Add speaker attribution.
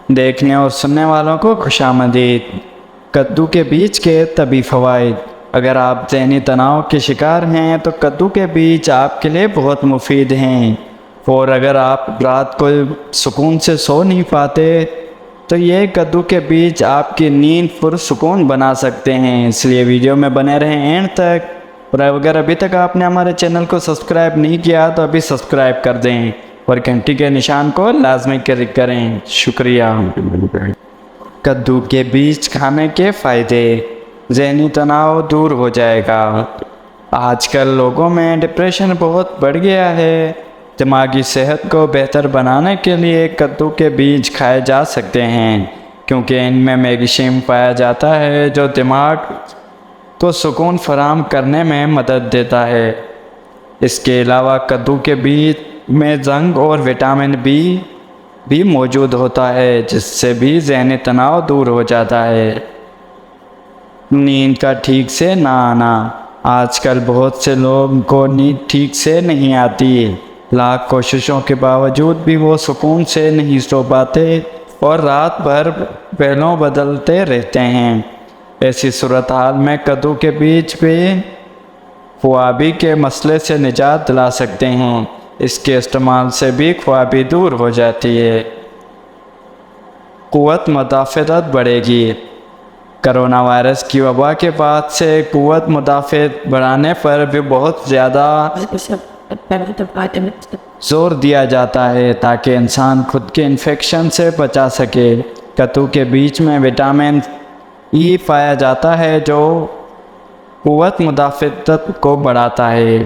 Speaker 1: دیکھنے اور سننے والوں کو خوشامدید۔ کدو کے بیج کے طبی فوائد۔ اگر آپ ذہنی تناؤ کے شکار ہیں تو کدو کے بیج آپ کے لیے بہت مفید ہیں، اور اگر آپ رات کو سکون سے سو نہیں پاتے تو یہ کدو کے بیج آپ کی نیند پرسکون بنا سکتے ہیں۔ اس لیے ویڈیو میں بنے رہیں اینڈ تک، اور اگر ابھی تک آپ نے ہمارے چینل کو سبسکرائب نہیں کیا تو ابھی سبسکرائب کر دیں اور گھنٹی کے نشان کو لازمی کلک کریں۔ شکریہ۔ کدو کے بیج کھانے کے فائدے۔ ذہنی تناؤ دور ہو جائے گا۔ آج کل لوگوں میں ڈپریشن بہت بڑھ گیا ہے۔ دماغی صحت کو بہتر بنانے کے لیے کدو کے بیج کھائے جا سکتے ہیں، کیونکہ ان میں میگنیشیم پایا جاتا ہے جو دماغ کو سکون فراہم کرنے میں مدد دیتا ہے۔ اس کے علاوہ کدو کے بیج میں زنک اور وٹامن بی بھی موجود ہوتا ہے، جس سے بھی ذہنی تناؤ دور ہو جاتا ہے۔ نیند کا ٹھیک سے نہ آنا۔ آج کل بہت سے لوگوں کو نیند ٹھیک سے نہیں آتی، لاکھ کوششوں کے باوجود بھی وہ سکون سے نہیں سو پاتے اور رات بھر پہلو بدلتے رہتے ہیں۔ ایسی صورتحال میں کدو کے بیج بھی خوابی کے مسئلے سے نجات دلا سکتے ہیں۔ اس کے استعمال سے بھی خوابی دور ہو جاتی ہے۔ قوت مدافعت بڑھے گی۔ کرونا وائرس کی وبا کے بعد سے قوت مدافعت بڑھانے پر بھی بہت زیادہ زور دیا جاتا ہے تاکہ انسان خود کے انفیکشن سے بچا سکے۔ کدو کے بیج میں وٹامن ای پایا جاتا ہے جو قوت مدافعت کو بڑھاتا ہے۔